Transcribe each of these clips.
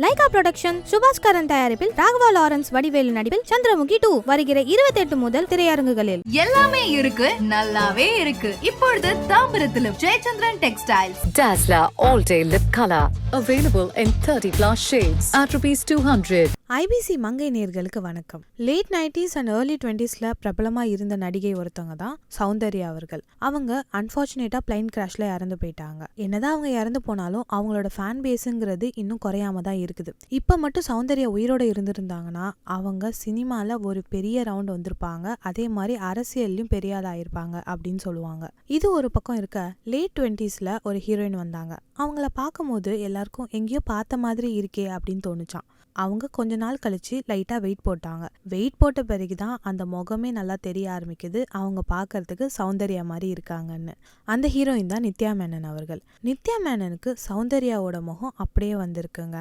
Lyca production Subaskaran தயாரிப்பில் Raghava Lawrence Vadivelu நடிப்பில் சந்திரமுகி 2 வருகிற 28 முதல் திரையரங்குகளில். எல்லாமே இருக்கு, நல்லாவே இருக்கு. இப்பொழுது தாம்பரத்திலும் Jeyachandran Textiles. Dazller all day lip color available in 30+ shades at ₹200. IBC மங்கை நேர்களுக்கு வணக்கம். லேட் 90s அண்ட் ஏர்லி 20sல பிரபலமா இருந்த நடிகை ஒருத்தவங்க தான் சௌந்தர்யா அவர்கள். அவங்க அன்பார்ச்சுனேட்டா பிளைன் கிராஷ்ல இறந்து போயிட்டாங்க. என்னதான் அவங்க இறந்து போனாலும் அவங்களோட ஃபேன் பேஸுங்கிறது இன்னும் குறையாம தான் இருக்குது. இப்ப மட்டும் சௌந்தர்யா உயிரோட இருந்திருந்தாங்கன்னா அவங்க சினிமால ஒரு பெரிய ரவுண்ட் வந்திருப்பாங்க, அதே மாதிரி அரசியல்லையும் பெரிய ஆளாயிருப்பாங்க அப்படின்னு சொல்லுவாங்க. இது ஒரு பக்கம் இருக்க, லேட் 20sல ஒரு ஹீரோயின் வந்தாங்க. அவங்கள பார்க்கும்போது எல்லாருக்கும் எங்கேயோ பார்த்த மாதிரி இருக்கே அப்படின்னு தோணுச்சான். அவங்க கொஞ்ச நாள் கழிச்சு லைட்டா வெயிட் போட்டாங்க. வெயிட் போட்ட பிறகுதான் அந்த முகமே நல்லா தெரிய ஆரம்பிக்குது, அவங்க பார்க்கறதுக்கு சௌந்தர்யா மாதிரி இருக்காங்கன்னு. அந்த ஹீரோயின் தான் நித்யா மேனன் அவர்கள். நித்யா மேனனுக்கு சௌந்தர்யாவோட முகம் அப்படியே வந்திருக்குங்க.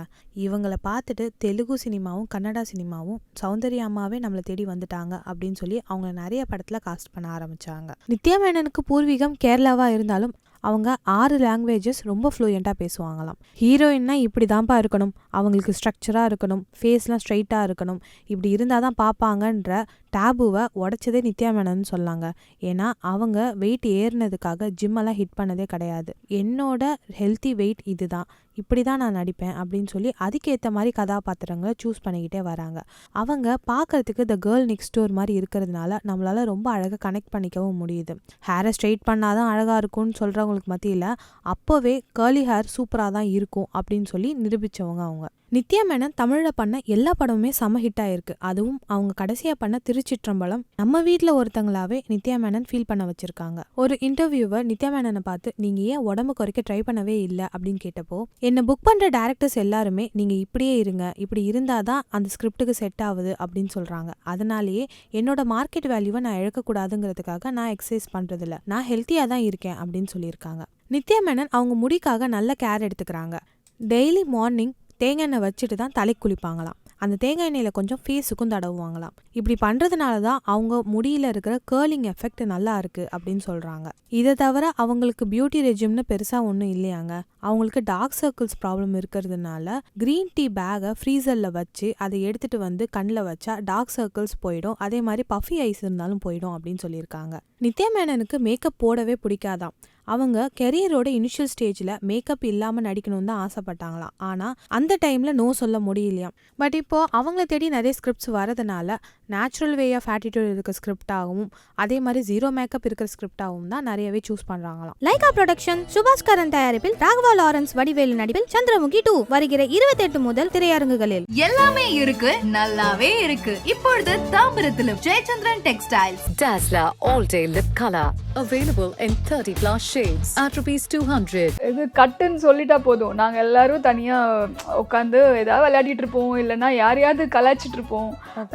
இவங்களை பார்த்துட்டு தெலுங்கு சினிமாவும் கன்னடா சினிமாவும் சௌந்தர்யா அம்மாவே நம்மளை தேடி வந்துட்டாங்க அப்படின்னு சொல்லி அவங்க நிறைய படத்துல காஸ்ட் பண்ண ஆரம்பிச்சாங்க. நித்யா மேனனுக்கு பூர்வீகம் கேரளாவா இருந்தாலும் அவங்க 6 லாங்குவேஜஸ் ரொம்ப ஃப்ளூயண்ட்டாக பேசுவாங்களாம். ஹீரோயின்னா இப்படி தான்ப்பா இருக்கணும், அவங்களுக்கு ஸ்ட்ரக்சராக இருக்கணும், ஃபேஸ்லாம் ஸ்ட்ரைட்டாக இருக்கணும், இப்படி இருந்தால் தான் பார்ப்பாங்கன்ற டேபுவை உடைச்சதே நித்யா மேனன் சொல்லாங்க. ஏன்னா அவங்க வெயிட் ஏறினதுக்காக ஜிம்மெல்லாம் ஹிட் பண்ணதே கிடையாது. என்னோட ஹெல்த்தி வெயிட் இதுதான், இப்படி தான் நான் நடிப்பேன் அப்படின்னு சொல்லி அதுக்கேற்ற மாதிரி கதாபாத்திரங்களை சூஸ் பண்ணிக்கிட்டே வராங்க. அவங்க பார்க்கறதுக்கு த கேர்ள் நெக்ஸ்ட் டோர் மாதிரி இருக்கிறதுனால நம்மளால ரொம்ப அழகாக கனெக்ட் பண்ணிக்கவும் முடியுது. ஹேரை ஸ்ட்ரெயிட் பண்ணாதான் அழகாக இருக்கும்னு சொல்கிறவங்களுக்கு மத்தியில் அப்போவே கேர்லி ஹேர் சூப்பராக தான் இருக்கும் அப்படின்னு சொல்லி நிரூபித்தவங்க அவங்க. நித்யா மேனன் தமிழில் பண்ண எல்லா படமுமே செம ஹிட் ஆயிருக்கு. அதுவும் அவங்க கடைசியாக பண்ண திருச்சிற்றம்பலம் நம்ம வீட்டில் ஒருத்தங்களாவே நித்யா மேனன் ஃபீல் பண்ண வச்சிருக்காங்க. ஒரு இன்டர்வியூவர் நித்யா மேனனை பார்த்து நீங்க ஏன் உடம்பு குறைக்க ட்ரை பண்ணவே இல்லை அப்படின்னு கேட்டப்போ, என்னை புக் பண்ற டேரக்டர்ஸ் எல்லாருமே நீங்க இப்படியே இருங்க, இப்படி இருந்தாதான் அந்த ஸ்கிரிப்டுக்கு செட் ஆகுது அப்படின்னு சொல்றாங்க. அதனாலேயே என்னோட மார்க்கெட் வேல்யூவை நான் இழக்கக்கூடாதுங்கிறதுக்காக நான் எக்ஸசைஸ் பண்றதில்ல, நான் ஹெல்த்தியா தான் இருக்கேன் அப்படின்னு சொல்லியிருக்காங்க. நித்யா மேனன் அவங்க முடிக்காக நல்ல கேர் எடுத்துக்கிறாங்க. டெய்லி மார்னிங் தேங்காய் எண்ணெய் வச்சுட்டு தான் தலை குளிப்பாங்களாம். அந்த தேங்காய் எண்ணெயில் கொஞ்சம் ஃபேஸுக்கும் தடவுவாங்களாம். இப்படி பண்ணுறதுனால தான் அவங்க முடியில் இருக்கிற கேர்லிங் எஃபெக்ட் நல்லா இருக்குது அப்படின்னு சொல்கிறாங்க. இதை தவிர அவங்களுக்கு பியூட்டி ரெஜிம்னு பெருசாக ஒன்றும் இல்லையாங்க. அவங்களுக்கு டார்க் சர்க்கிள்ஸ் ப்ராப்ளம் இருக்கிறதுனால க்ரீன் டீ பேக்கை ஃப்ரீசரில் வச்சு அதை எடுத்துகிட்டு வந்து கண்ணில் வச்சா டார்க் சர்க்கிள்ஸ் போயிடும், அதே மாதிரி பஃபி ஐஸ் இருந்தாலும் போயிடும் அப்படின்னு சொல்லியிருக்காங்க. நித்யா மேனனுக்கு மேக்கப் போடவே பிடிக்காதான். அவங்க கெரியரோட இனிஷியல் ஸ்டேஜில் மேக்கப் இல்லாமல் நடிக்கணும்னு தான் ஆசைப்பட்டாங்களாம். ஆனால் அந்த டைமில் நோ சொல்ல முடியலையாம். பட் இப்போது அவங்கள தேடி நிறைய ஸ்கிரிப்ட்ஸ் வரதுனால நேச்சுரல் வே ஆஃப் ஆட்டிடியூட் இருக்கிற ஸ்கிரிப்டாகவும் அதே மாதிரி ஜீரோ மேக்கப் இருக்கிற ஸ்கிரிப்டாகவும் தான் நிறையவே சூஸ் பண்ணுறாங்களாம். லைகா புரொடக்ஷன் சுபாஸ்கரன் தயாரிப்பில் ராகவா லாரன்ஸ் வடிவேலு நடிப்பில் சந்திரமுகி 2 வருகிற 28 முதல் திரையரங்குகளில். எல்லாமே இருக்கு, நல்லாவே இருக்கு. இப்பொழுது தாம்பரத்திலும் Jeyachandran Textiles. Dazller all day lip color available in 30+ shades at ₹200. இது கட்டுன்னு சொல்லிட்டா போதும், நாங்கள் எல்லாரும் தனியாக உட்காந்து ஏதாவது விளையாடிட்டு இருப்போம், இல்லைன்னா யாரையாவது கலாய்ச்சிட்டு இருப்போம்.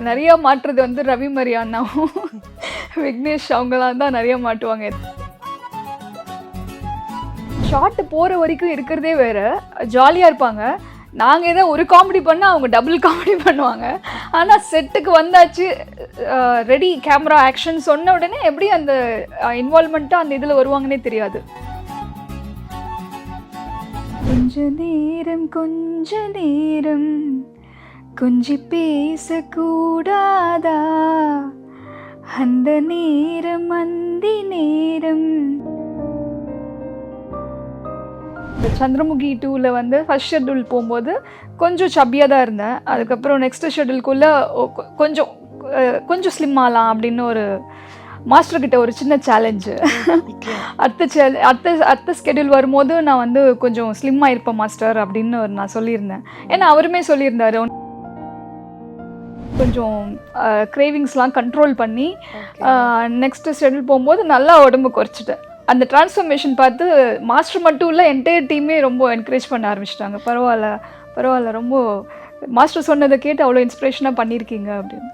நிறையா மாட்டுறது வந்து ரவி மரி அண்ணாவும் விக்னேஷ் அவங்களாம் தான் நிறைய மாட்டுவாங்க. ஷார்ட் போகிற வரைக்கும் இருக்கிறதே வேறு, ஜாலியாக இருப்பாங்க. நாங்கள் ஏதோ ஒரு காமெடி பண்ணால் அவங்க டபுள் காமெடி பண்ணுவாங்க. ஆனால் செட்டுக்கு வந்தாச்சு, ரெடி கேமரா ஆக்ஷன் சொன்ன உடனே எப்படி அந்த இன்வால்மெண்ட்டாக அந்த இதில் வருவாங்கன்னே தெரியாது. கொஞ்ச நேரம் கொஞ்சி பேசக்கூடாதா, அந்த நேரம் அந்தி நேரம். சந்திரமுகி 2ல் வந்து ஃபர்ஸ்ட் ஷெட்யூல் போகும்போது கொஞ்சம் சப்பியாக தான் இருந்தேன். அதுக்கப்புறம் நெக்ஸ்ட் ஷெட்யூல்குள்ளே கொஞ்சம் ஸ்லிம் ஆகலாம் அப்படின்னு ஒரு மாஸ்டர்கிட்ட ஒரு சின்ன சேலஞ்சு. அடுத்த ஸ்கெட்யூல் வரும்போது நான் வந்து கொஞ்சம் ஸ்லிம்மாக இருப்பேன் மாஸ்டர் அப்படின்னு நான் சொல்லியிருந்தேன். ஏன்னா அவருமே சொல்லியிருந்தாரு கொஞ்சம் கிரேவிங்ஸ்லாம் கண்ட்ரோல் பண்ணி நெக்ஸ்ட் ஷெட்யூல் போகும்போது நல்லா உடம்பு குறைச்சிட்டேன். அந்த டிரான்ஸ்ஃபர்மேஷன் பார்த்து மாஸ்டர் மட்டும் இல்லை என்டையர் டீமே ரொம்ப என்கரேஜ் பண்ண ஆரம்பிச்சிட்டாங்க. பரவாயில்ல ரொம்ப மாஸ்டர் சொன்னதை கேட்டு அவ்வளோ இன்ஸ்பிரேஷனாக பண்ணியிருக்கீங்க அப்படின்னு.